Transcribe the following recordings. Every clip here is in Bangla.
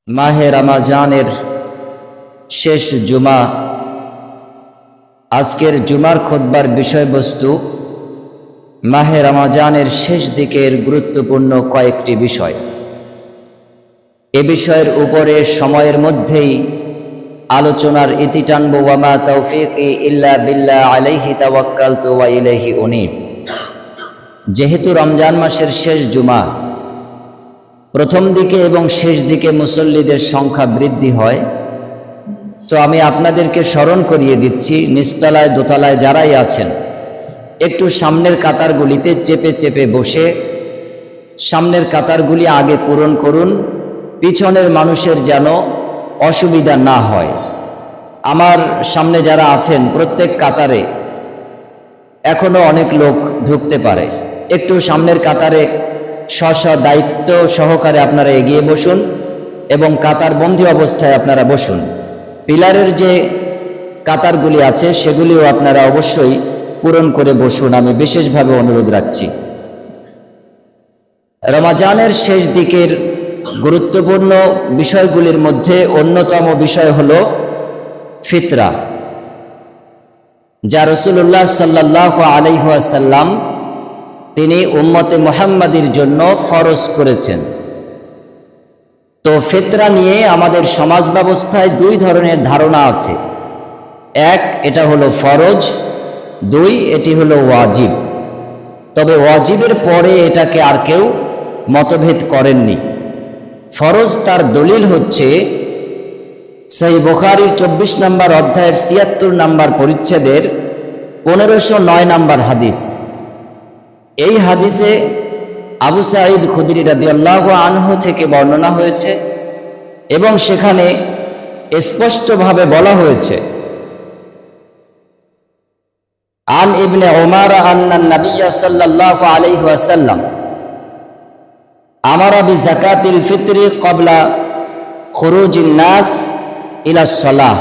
মাহে রমজানের শেষ জুমা। আজকের জুমার খুতবার বিষয়বস্তু মাহে রমজানের শেষ দিকের গুরুত্বপূর্ণ কয়েকটি বিষয়। এ বিষয়ের উপরে সময়ের মধ্যেই আলোচনার ইতি টানব। ওয়ামা তাওফীকি ইল্লা বিল্লাহ আলাইহি তাওয়াক্কালতু ওয়া ইলাইহি উনীব। যেহেতু রমজান মাসের শেষ জুমা, প্রথম দিকে এবং শেষ দিকে মুসল্লিদের সংখ্যা বৃদ্ধি হয়, তো আমি আপনাদেরকে স্মরণ করিয়ে দিচ্ছি, নিচতলায় দোতলায় যারাই আছেন একটু সামনের কাতারগুলিতে চেপে চেপে বসে সামনের কাতারগুলি আগে পূরণ করুন, পিছনের মানুষের যেন অসুবিধা না হয়। আমার সামনে যারা আছেন প্রত্যেক কাতারে এখনো অনেক লোক ঢুকতে পারে, একটু সামনের কাতারে স্ব দায়িত্ব সহকারে আপনারা এগিয়ে বসুন এবং কাতারবন্দি অবস্থায় আপনারা বসুন। পিলারের যে কাতারগুলি আছে সেগুলিও আপনারা অবশ্যই পূরণ করে বসুন, আমি বিশেষভাবে অনুরোধ রাখছি। রমজানের শেষ দিকের গুরুত্বপূর্ণ বিষয়গুলির মধ্যে অন্যতম বিষয় হল ফিতরা, যা রাসূলুল্লাহ সাল্লাল্লাহু আলাইহি ওয়াসাল্লাম তিনি উম্মতে মুহাম্মাদির জন্য ফরজ করেছেন। তো ফিতরা নিয়ে আমাদের সমাজ ব্যবস্থায় দুই ধরনের ধারণা আছে। এক, এটা হলো ফরজ; দুই, এটি হলো ওয়াজিব। তবে ওয়াজিবের পরে এটাকে আর কেউ মতভেদ করেননি। ফরজ তার দলিল হচ্ছে সহিহ বুখারীর 24 নম্বর অধ্যায়ের 76 নম্বর পরিচ্ছেদের 1509 নম্বর হাদিস। এই হাদিসে আবু সাঈদ খুদরি রাদিয়াল্লাহু আনহু থেকে বর্ণনা হয়েছে এবং সেখানে স্পষ্টভাবে বলা হয়েছে, আন ইবনে উমার আন্না নবিয়্য সাল্লাল্লাহু আলাইহি ওয়াসাল্লাম আমারা বিযাকাতিল ফিতরি ক্বাবলা খুরুজিন নাস ইলা সালাহ।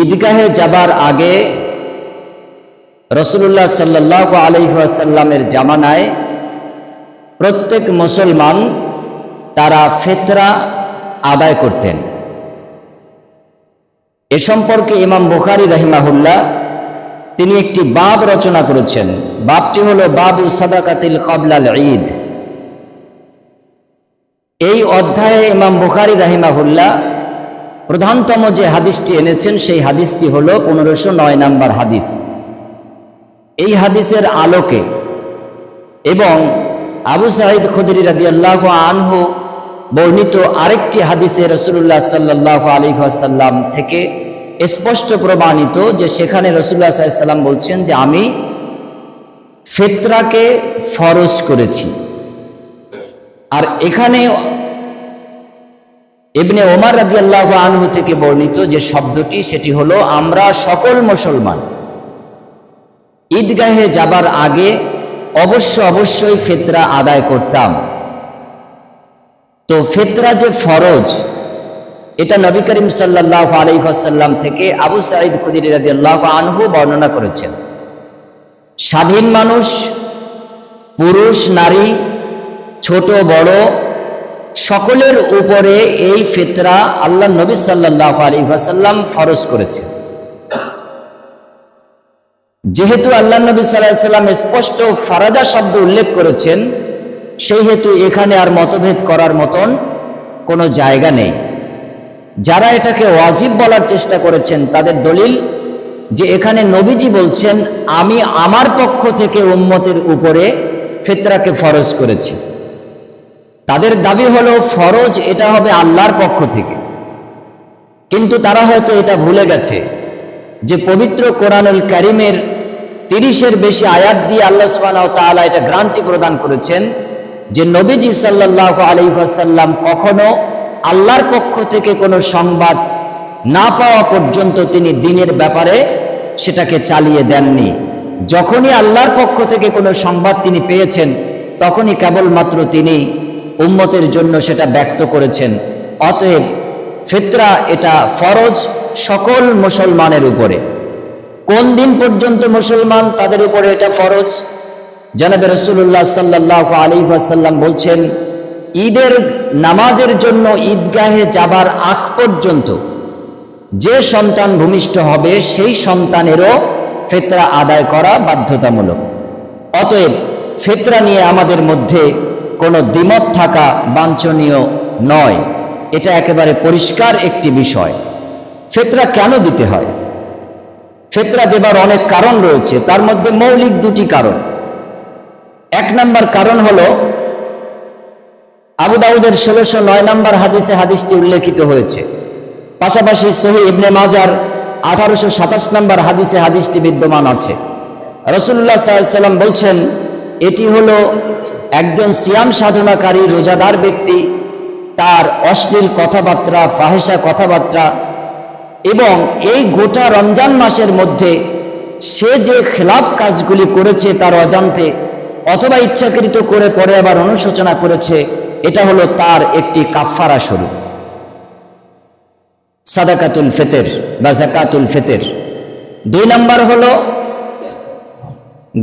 ঈদগাহে যাবার আগে রাসূলুল্লাহ সাল্লাল্লাহু আলাইহি ওয়াসাল্লামের জামানায় প্রত্যেক মুসলমান তারা ফিতরা আদায় করতেন। এ সম্পর্কে ইমাম বুখারী রাহিমাহুল্লাহ তিনি একটি বাব রচনা করেছেন। বাবটি হলো বাবু সাদাকাতিল ক্বাবলাল ঈদ। এই অধ্যায়ে ইমাম বুখারী রাহিমাহুল্লাহ প্রধানতম যে হাদিসটি এনেছেন সেই হাদিসটি হলো 1509 নম্বর হাদিস। এই হাদিসের আলোকে এবং আবু সাঈদ খুদরি রাদিয়াল্লাহু আনহু বর্ণিত আরেকটি হাদিসে রাসূলুল্লাহ সাল্লাল্লাহু আলাইহি ওয়াসাল্লাম থেকে স্পষ্ট প্রমাণিত যে সেখানে রাসূলুল্লাহ সাল্লাল্লাহু আলাইহি ওয়াসাল্লাম বলছেন যে আমি ফিতরাকে ফরজ করেছি। আর এখানে ইবনে ওমর রাদিয়াল্লাহু আনহু থেকে বর্ণিত যে শব্দটি সেটি হলো আমরা সকল মুসলমান ঈদগাহে যাবার আগে অবশ্যই ফিতরা আদায় করতাম। তো ফিতরা যে ফরজ, এটা নবী করিম সাল্লাল্লাহু আলাইহি ওয়াসাল্লাম থেকে আবু সাঈদ খুদরি রাদিয়াল্লাহু আনহু বর্ণনা করেছেন। স্বাধীন মানুষ, পুরুষ নারী, ছোট বড় সকলের উপরে এই ফিতরা আল্লাহ নবী সাল্লাল্লাহু আলাইহি ওয়াসাল্লাম ফরজ করেছে। যেহেতু আল্লাহ নবী সাল্লাল্লাহু আলাইহি ওয়াসাল্লাম স্পষ্ট ফারাদা শব্দ উল্লেখ করেছেন, সেই হেতু এখানে আর মতভেদ করার মতন কোনো জায়গা নেই। যারা এটাকে ওয়াজিব বলার চেষ্টা করেছেন তাদের দলিল যে এখানে নবীজি বলছেন আমি আমার পক্ষ থেকে উম্মতের উপরে ফিতরাকে ফরজ করেছি। তাদের দাবি হলো ফরজ এটা হবে আল্লাহর পক্ষ থেকে, কিন্তু তারা হয়তো এটা ভুলে গেছে যে পবিত্র কোরআনুল কারীমের 30-এর বেশি আয়াত দিয়ে আল্লাহ সুবহানাহু ওয়া তাআলা এটা গ্যারান্টি প্রদান করেছেন যে নবীজি সাল্লাল্লাহু আলাইহি ওয়াসাল্লাম কখনো আল্লাহর পক্ষ থেকে কোনো সংবাদ না পাওয়া পর্যন্ত তিনি দ্বীনের ব্যাপারে সেটাকে চালিয়ে দেননি। যখনই আল্লাহর পক্ষ থেকে কোনো সংবাদ তিনি পেয়েছেন তখনই কেবলমাত্র তিনি উম্মতের জন্য সেটা ব্যক্ত করেছেন। অতএব ফিতরা এটা ফরজ সকল মুসলমানের উপরে। কোন দিন পর্যন্ত মুসলমান তাদের উপরে এটা ফরজ? জনাবে রাসূলুল্লাহ সাল্লাল্লাহু আলাইহি ওয়াসাল্লাম বলছেন ঈদের নামাজের জন্য ঈদগাহে যাবার আগ পর্যন্ত যে সন্তান ভূমিষ্ঠ হবে সেই সন্তানেরও ফিতরা আদায় করা বাধ্যতামূলক। অতএব ফিতরা নিয়ে আমাদের মধ্যে কোনো দ্বিমত থাকা বাঞ্ছনীয় নয়, এটা একেবারে পরিষ্কার একটি বিষয়। ফিতরা কেন দিতে হয়? ফিতরা দেবার অনেক কারণ রয়েছে, তার মধ্যে মৌলিক দুটি কারণ। এক নম্বর কারণ হলো আবু দাউদের 1609 নম্বর হাদিসে হাদিসটি উল্লেখিত হয়েছে, পাশাপাশি সহিহ ইবনে মাজার 1827 নম্বর হাদিসে হাদিসটি বিদ্যমান আছে। রাসূলুল্লাহ সাল্লাল্লাহু আলাইহি ওয়াসাল্লাম বলছেন, এটি হলো একজন সিয়াম সাধনাকারী রোজাদার ব্যক্তি তার অশ্লীল কথাবার্তা, ফাহিশা কথাবার্তা এবং এই গোটা রমজান মাসের মধ্যে সে যে খেলাপ কাজগুলি করেছে তার অজান্তে অথবা ইচ্ছাকৃত করে পরে আবার অনুশোচনা করেছে, এটা হলো তার একটি কাফফারা স্বরূপ। সাদাকাতুল ফিতর বা যাকাতুল ফিতর। 2 নম্বর হলো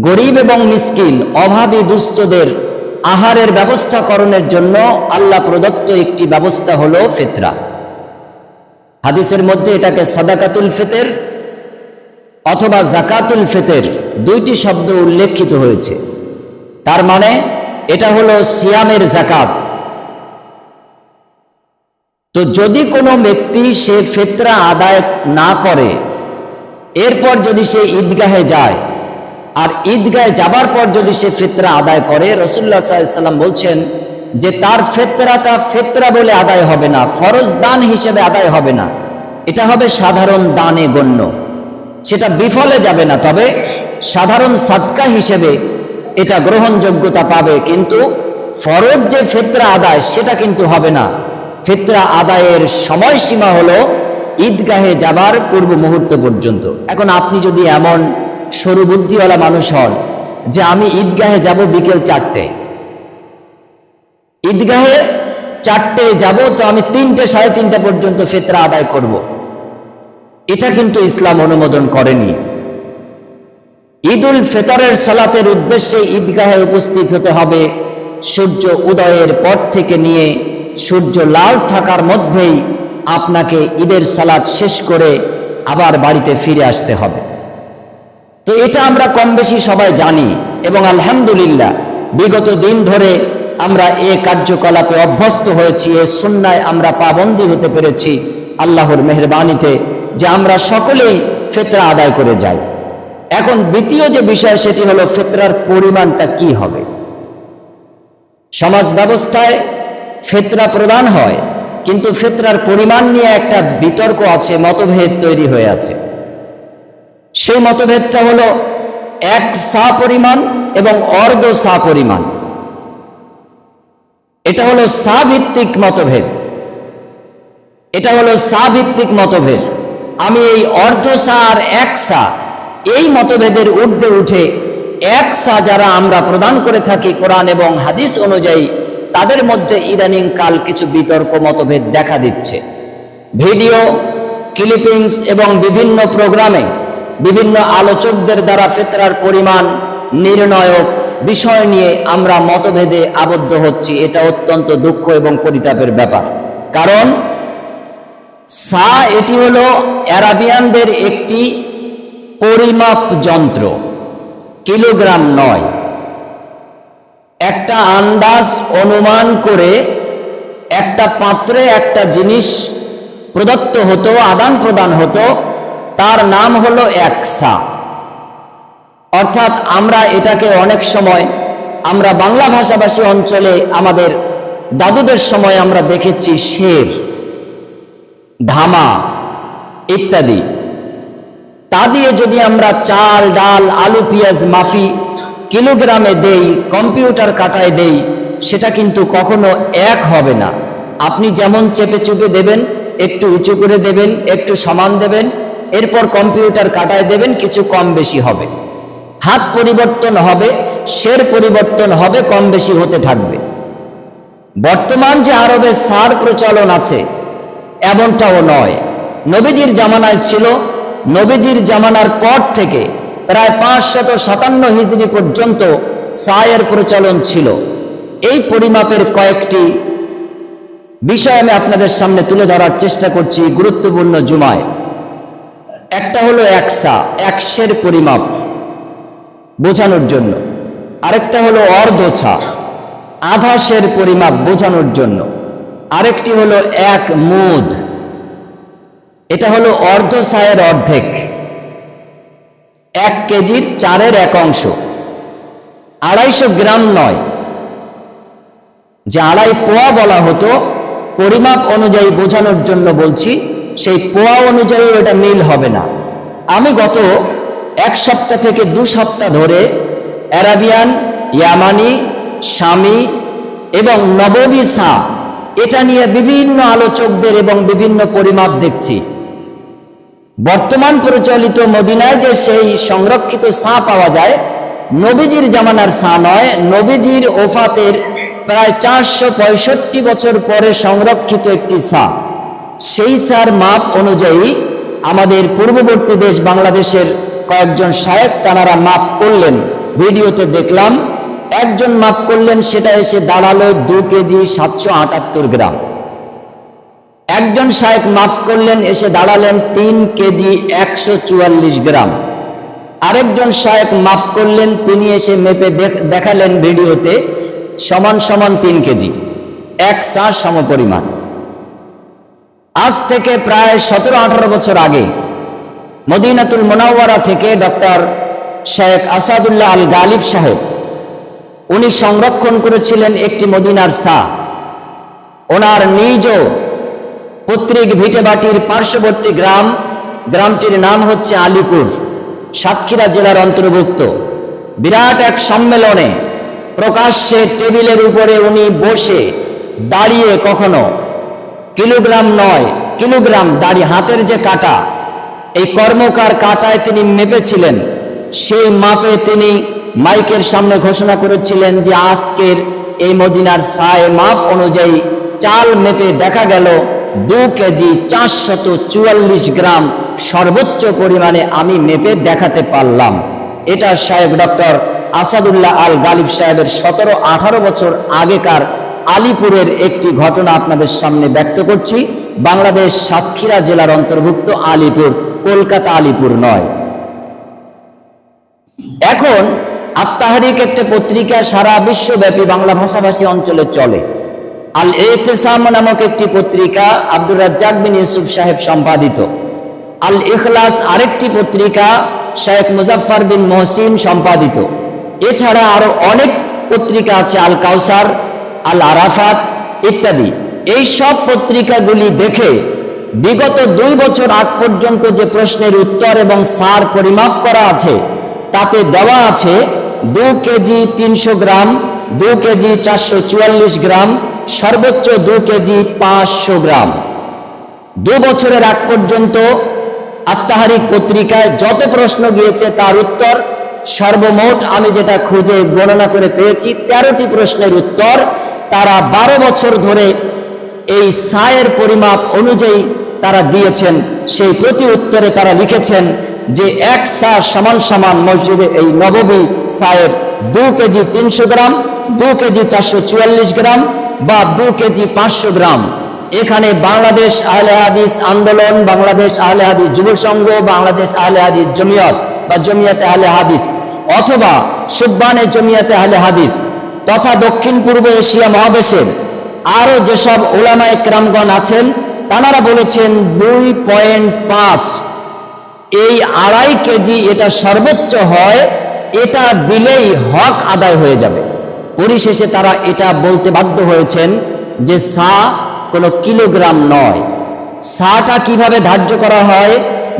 গরিব এবং মিসকিন অভাবী দুস্থদের আহারের ব্যবস্থাকরণের জন্য আল্লাহ প্রদত্ত একটি ব্যবস্থা হলো ফিতরা। হাদিসের মধ্যে এটাকে সাদাকাতুল ফিতর অথবা যাকাতুল ফিতর দুইটি শব্দ উল্লেখিত হয়েছে। তার মানে এটা হলো সিয়ামের যাকাত। তো যদি কোনো ব্যক্তি সে ফিতরা আদায় না করে, এরপর যদি সে ঈদগাহে যায় আর ঈদগাহে যাবার পর যদি সে ফিতরা আদায় করে, রাসূলুল্লাহ সাল্লাল্লাহু আলাইহি ওয়াসাল্লাম বলছেন যে তার ফিতরাটা ফিতরা বলে আদায় হবে না, ফরজ দান হিসেবে আদায় হবে না, এটা হবে সাধারণ দানে গণ্য। সেটা বিফলে যাবে না, তবে সাধারণ সাদকা হিসেবে এটা গ্রহণযোগ্যতা পাবে, কিন্তু ফরজ যে ফিতরা আদায় সেটা কিন্তু হবে না। ফিতরা আদায়ের সময়সীমা হলো ঈদগাহে যাবার পূর্ব মুহূর্ত পর্যন্ত। এখন আপনি যদি এমন সরু বুদ্ধিওয়ালা মানুষ হন যে আমি ঈদগাহে যাব বিকেল 4টায়, ঈদগাহে 4টায় যাব, তো আমি 3টে 3:30 পর্যন্ত ফিতরা আদায় করব, এটা কিন্তু ইসলাম অনুমোদন করেনি। ঈদুল ফিতরের সালাতের উদ্দেশ্যে ঈদগাহে উপস্থিত হতে হবে সূর্য উদয়ের পর থেকে নিয়ে সূর্য লাল থাকার মধ্যেই আপনাকে ঈদের সালাত শেষ করে আবার বাড়িতে ফিরে আসতে হবে। তো এটা আমরা কম বেশি সবাই জানি এবং আলহামদুলিল্লাহ বিগত দিন ধরে আমরা এ কার্যকলাপে অভ্যস্ত হয়েছি, এ সুন্নায় আমরা পাবন্দী হতে পেরেছি আল্লাহর মেহেরবানিতে, যে আমরা সকলেই ফিতরা আদায় করে যাই। এখন দ্বিতীয় যে বিষয় সেটি হলো ফিতরার পরিমাণটা কি হবে। সমাজ ব্যবস্থায় ফিতরা প্রদান হয়, কিন্তু ফিতরার পরিমাণ নিয়ে একটা বিতর্ক আছে, মতভেদ তৈরি হয়ে আছে। সেই মতভেদটা হলো 1 সা পরিমাণ এবং অর্ধ সা পরিমাণ। এটা হলো সা ভিত্তিক মতভেদ, এটা হলো সা ভিত্তিক মতভেদ। আমি এই অর্ধ সা আর 1 সা এই মতভেদের ঊর্ধ্বে উঠে 1 সা যারা আমরা প্রদান করে থাকি কোরআন এবং হাদিস অনুযায়ী, তাদের মধ্যে ইদানিং কাল কিছু বিতর্ক মতভেদ দেখা দিচ্ছে। ভিডিও ক্লিপিংস এবং বিভিন্ন প্রোগ্রামে বিভিন্ন আলোচকদের দ্বারা ফিতরার পরিমাণ নির্ণয়ক বিষয় নিয়ে আমরা মতভেদে আবদ্ধ হচ্ছি। এটা অত্যন্ত দুঃখ এবং পরিতাপের ব্যাপার, কারণ সা এটি হলো আরাবিয়ানদের একটি পরিমাপ যন্ত্র, কিলোগ্রাম নয়। একটা আন্দাজ অনুমান করে একটা পাত্রে একটা জিনিস প্রদত্ত হতো, আদান প্রদান হতো, তার নাম হলো 1 সা। অর্থাৎ আমরা এটাকে অনেক সময় আমরা বাংলা ভাষাভাষী অঞ্চলে আমাদের দাদুদের সময় আমরা দেখেছি শের, ধামা ইত্যাদি। তা দিয়ে যদি আমরা চাল ডাল আলু পেঁয়াজ মাফি কিলোগ্রামে দেই, কম্পিউটার কাটায় দেই, সেটা কিন্তু কখনো এক হবে না। আপনি যেমন চেপে চুপে দেবেন, একটু উঁচু করে দেবেন, একটু সমান দেবেন, এরপর কম্পিউটার কাটায় দেবেন, কিছু কম বেশি হবে। হাত পরিবর্তন হবে, শের পরিবর্তন হবে, কম বেশি হতে থাকবে। বর্তমান যে আরবে সার প্রচলন আছে এমনটাও নয়। নবীজির জামানায় ছিল, নবীজির জামানার পর থেকে প্রায় 557 হিজরি পর্যন্ত সায়ের প্রচলন ছিল। এই পরিমাপের কয়েকটি বিষয় আমি আপনাদের সামনে তুলে ধরার চেষ্টা করছি গুরুত্বপূর্ণ জুমায়। একটা হলো একসা, একশের পরিমাপ বোঝানোর জন্য। আরেকটা হলো অর্ধছা, আধাশের পরিমাপ বোঝানোর জন্য। আরেকটি হলো এক মুদ, এটা হলো অর্ধ সায়ের অর্ধেক, 1 কেজির 4-এর 1 অংশ। 250 গ্রাম নয়, যে 2.5 পোয়া বলা হতো পরিমাপ অনুযায়ী বোঝানোর জন্য বলছি, সেই পোয়া অনুযায়ী ওটা মিল হবে না। আমি গত 1 সপ্তাহ থেকে 2 সপ্তাহ ধরে অ্যারাবিয়ান, ইয়ামানি, শামি এবং নববী সা, এটা নিয়ে বিভিন্ন আলোচকদের এবং বিভিন্ন পরিমাপ দেখছি। বর্তমান প্রচলিত মদিনায় যে সেই সংরক্ষিত সা পাওয়া যায়, নবীজির জামানার সা নয়, নবীজির ওফাতের প্রায় 465 বছর পরে সংরক্ষিত একটি সা। সেই সার মাপ অনুযায়ী আমাদের পূর্ববর্তী দেশ বাংলাদেশের কয়েকজন শায়েখ তানারা মাপ করলেন, ভিডিওতে দেখলাম। একজন মাপ করলেন, সেটা এসে দাঁড়ালো 2 কেজি 778 গ্রাম। একজন শায়েখ মাপ করলেন, এসে দাঁড়ালেন 3 কেজি 144 গ্রাম। আরেকজন শায়েখ মাফ করলেন, তিনি এসে মেপে দেখালেন ভিডিওতে সমান সমান 3 কেজি, এক সা সমপরিমাণ। আজ থেকে প্রায় 17-18 বছর আগে মদিনাতুল মুনাওয়ারা থেকে ডক্টর শেখ আসাদুল্লাহ আল গালিব সাহেব, উনি সংরক্ষণ করেছিলেন একটি মদিনার সা। ওনার নিজ পৈতৃক ভিটেবাটির পার্শ্ববর্তী গ্রামটির নাম হচ্ছে আলীপুর, সাতক্ষীরা জেলার অন্তর্ভুক্ত। বিরাট এক সম্মেলনে প্রকাশ্যে টেবিলের উপরে উনি বসে দাঁড়িয়ে, কখনো কিলোগ্রাম নয়, কিলোগ্রাম দাঁড়িয়ে, হাতের যে কাঁটা, এই কর্মকার কাঁটায় তিনি মেপেছিলেন। সেই মাপে তিনি মাইকের সামনে ঘোষণা করেছিলেন যে আজকের এই মদিনার সায় মাপ অনুযায়ী চাল মেপে দেখা গেল 2 কেজি 444 গ্রাম সর্বোচ্চ পরিমাণে আমি মেপে দেখাতে পারলাম। এটা সাহেব ডক্টর আসাদুল্লাহ আল গালিব সাহেবের 17-18 বছর আগেকার আলীপুরের একটি ঘটনা আপনাদের সামনে ব্যক্ত করছি। বাংলাদেশ সাতক্ষীরা জেলার অন্তর্ভুক্ত আলীপুর, কলকাতা আলীপুর নয়। এখন আত-তাহরিক একটা পত্রিকা সারা বিশ্বব্যাপী বাংলা ভাষাভাষী অঞ্চলে চলে। আল ইতিসাম নামক একটি পত্রিকা আব্দুর রাজ্জাক বিন ইউসুফ সাহেব সম্পাদিত। আল ইখলাস আরেকটি পত্রিকা শেখ মুজাফফর বিন মহসিন সম্পাদিত। এছাড়া আরো অনেক পত্রিকা আছে, আল কাউসার, আল আরাফাত ইত্যাদি। এই সব পত্রিকাগুলি দেখে বিগত 2 বছর আগ পর্যন্ত যে প্রশ্নের উত্তর এবং সার পরিমাপ করা আছে, তাতে দেওয়া আছে 2 কেজি 300 গ্রাম, 2 কেজি 444 গ্রাম, সর্বোচ্চ 2 কেজি 500 গ্রাম। 2 বছরের আগ পর্যন্ত আত-তাহরিক পত্রিকায় যত প্রশ্ন গিয়েছে তার উত্তর সর্বমোট আমি যেটা খুঁজে গণনা করে পেয়েছি 13টি প্রশ্নের উত্তর তারা 12 বছর ধরে এই সায়ের পরিমাপ অনুযায়ী তারা দিয়েছেন। সেই প্রতি উত্তরে তারা লিখেছেন যে এক সা সমান সমান মসজিদে এই নববী সায়ের 2 কেজি 300 গ্রাম, 2 কেজি 444 গ্রাম বা 2 কেজি 500 গ্রাম। এখানে বাংলাদেশ আহলে হাদিস আন্দোলন, বাংলাদেশ আহলে হাদিস যুব সংঘ, বাংলাদেশ আহলে হাদিস জমিয়ত বা জমিয়তে আহলে হাদিস অথবা সুবহানে জমিয়তে আহলে হাদিস তথা দক্ষিণ পূর্ব এশিয়া মহাদেশের আরো যেসব উলামায়ে কেরামগণ আছেন, তারা বলেছেন 2.5 এই 2.5 কেজি এটা সর্বোচ্চ হয়, এটা দিলেই হক আদায় হয়ে যাবে। পরিশেষে তারা এটা বলতে বাধ্য হয়েছেন যে সা কোনো কিলোগ্রাম নয়। সাটা কিভাবে ধার্য করা হয়,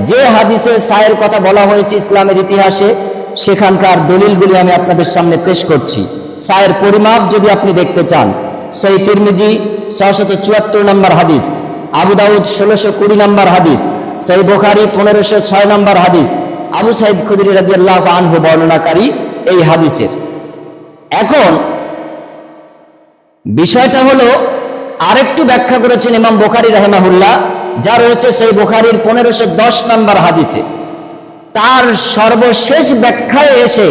যে হাদিসে সায়ের কথা বলা হয়েছে ইসলামের ইতিহাসে, সেখানকার দলিলগুলি আমি আপনাদের সামনে পেশ করছি। সায়ের পরিমাপ যদি আপনি দেখতে চান, সহিহ তিরমিজি 674 নম্বর হাদিস, আবু দাউদ 1620 নম্বর হাদিস, সহিহ বুখারী 1506 নম্বর হাদিস, আবু সাঈদ খুদরি রাদিয়াল্লাহু আনহু বর্ণনাকারী এই হাদিসের। এখন বিষয়টা হলো আরেকটু ব্যাখ্যা করেছেন ইমাম বুখারী রাহিমাহুল্লাহ, যা রয়েছে সেই বুখারীর 1510 নম্বর হাদিসে। তার সর্বশেষ ব্যাখ্যায় এসে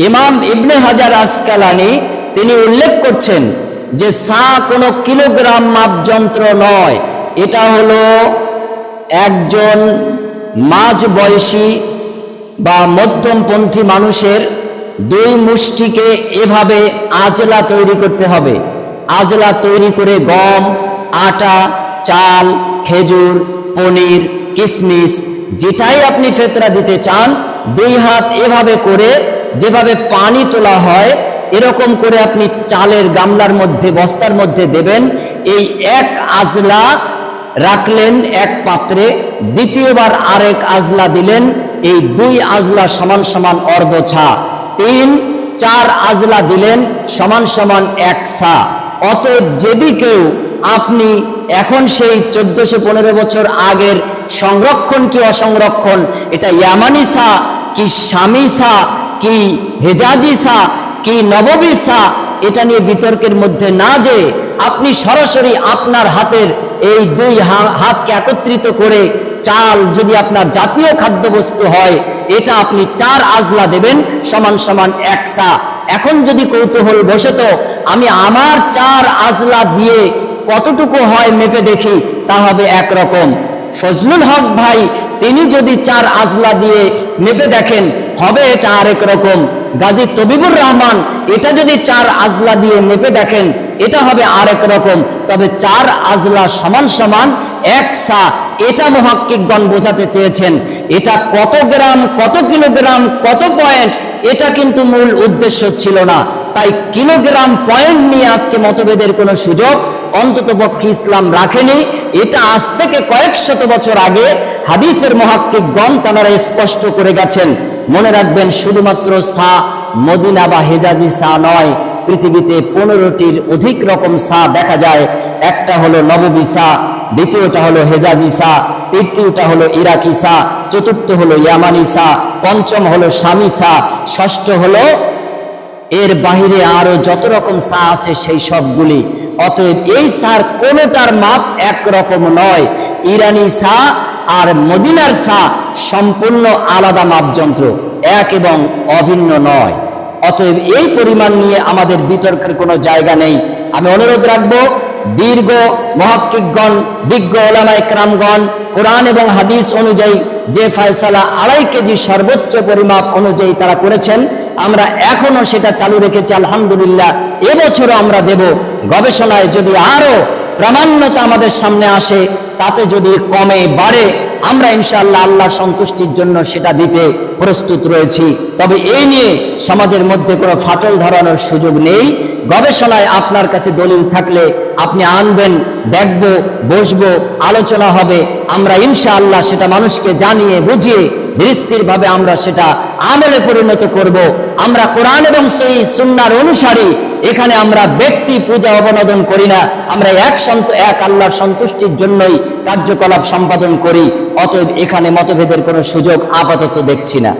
ইমাম ইবনে হাজার আসকালানি তিনি উল্লেখ করছেন যে সা কোনো কিলোগ্রাম মাপযন্ত্র নয়, এটা হলো একজন মাঝ বয়সী বা মধ্যমপন্থী মানুষের দুই মুষ্টিকে এভাবে আজলা তৈরি করতে হবে। আজলা তৈরি করে গম, আটা, চাল, খেজুর, পনির, কিশমিশ যেটাই আপনি ফেতরা দিতে চান, দুই হাত এভাবে করে যেভাবে পানি তোলা হয় এরকম করে আপনি চালের গামলার মধ্যে, বস্তার মধ্যে দেবেন। এই এক আজলা রাখলেন এক পাত্রে, দ্বিতীয়বার আরেক আজলা দিলেন, এই দুই আজলা সমান সমান অর্ধ ছা, 3, 4 আজলা দিলেন সমান সমান 1 সা। অতএব যদি কেউ আপনি এখন সেই 1415 বছর আগের সংরক্ষণ কি অসংরক্ষণ, এটা ইয়ামানি সা কি শামি সা কি হেজাজি সা কি নববী সা, এটা নিয়ে বিতর্কের মধ্যে না যে আপনি সরাসরি আপনার হাতের এই দুই হাতকে একত্রিত করে চাল যদি আপনার জাতীয় খাদ্যবস্তু হয়, এটা আপনি 4 আজলা দেবেন সমান সমান 1 সা। এখন যদি কৌতূহল বসে তো আমি আমার 4 আজলা দিয়ে কতটুকু হয় মেপে দেখি, তা হবে একরকম। ফজলুল হক ভাই তিনি যদি 4 আজলা দিয়ে মেপে দেখেন, হবে এটা আরেক রকম। গাজী তবিবুর রহমান এটা যদি 4 আজলা দিয়ে মেপে দেখেন, এটা হবে আরেক রকম। তবে 4 আজলা সমান সমান 1 সা, এটা মুহাক্কিকগণ বোঝাতে চেয়েছেন। এটা কত গ্রাম, কত কিলোগ্রাম, কত পয়েন্ট, এটা কিন্তু মূল উদ্দেশ্য ছিল না। তাই কিলোগ্রাম পয়েন্ট নিয়ে আজকে মতভেদের কোনো সুযোগ অন্ততপক্ষে ইসলাম রাখেনি। এটা আজ থেকে কয়েক শত বছর আগে হাদিসের মুহাক্কিকগণ তারা স্পষ্ট করে গেছেন। মনে রাখবেন, শুধুমাত্র সা মদিনা বা হেজাজি সা নয়, পৃথিবীতে 15টির অধিক রকম সা দেখা যায়। একটা হলো নববী সা, দ্বিতীয়টা হলো হেজাজি সা, তৃতীয়টা হলো ইরাকি সা, চতুর্থ হলো ইয়ামানি সা, পঞ্চম হলো শামি সা, ষষ্ঠ হলো এর বাহিরে আরো যত রকম সা আছে সেই সবগুলি। অতএব এই সার কোনোটার মাপ একরকম নয়। ইরানি সা আর মদিনার সা সম্পূর্ণ আলাদা মাপযন্ত্র, এক এবং অভিন্ন নয়। অতএব এই পরিমাণ নিয়ে আমাদের বিতর্কের কোনো জায়গা নেই। আমি অনুরোধ রাখবো, দীর্ঘ মুহাক্কিকগণ, বিজ্ঞ ওলামায়ে কেরামগণ কোরআন এবং হাদিস অনুযায়ী যে ফয়সালা 2.5 কেজি সর্বোচ্চ পরিমাপ অনুযায়ী তারা করেছেন, আমরা এখনো সেটা চালু রেখেছি আলহামদুলিল্লাহ। এবছরও আমরা দেব। গবেষণায় যদি আরো প্রামাণ্যতা আমাদের সামনে আসে, তাতে যদি কমে বাড়ে, আমরা ইনশাআল্লাহ আল্লাহর সন্তুষ্টির জন্য সেটা দিতে প্রস্তুত রয়েছি। তবে এই নিয়ে সমাজের মধ্যে কোনো ফাটল ধরানোর সুযোগ নেই। গবেষণায় আপনার কাছে দলিল থাকলে আপনি আনবেন, দেখব, বসবো, আলোচনা হবে। আমরা ইনশাআল্লাহ সেটা মানুষকে জানিয়ে বুঝিয়ে ধীরস্থিরভাবে আমরা সেটা আমলে পরিণত করব। আমরা কোরআন এবং সহিহ সুন্নাহর অনুসারী। এখানে আমরা ব্যক্তি পূজা অবনোদন করি না, আমরা এক আল্লাহর সন্তুষ্টির জন্যই কার্যকলাপ সম্পাদন করি। অতএব এখানে মতভেদের কোনো সুযোগ আপাতত দেখছি না।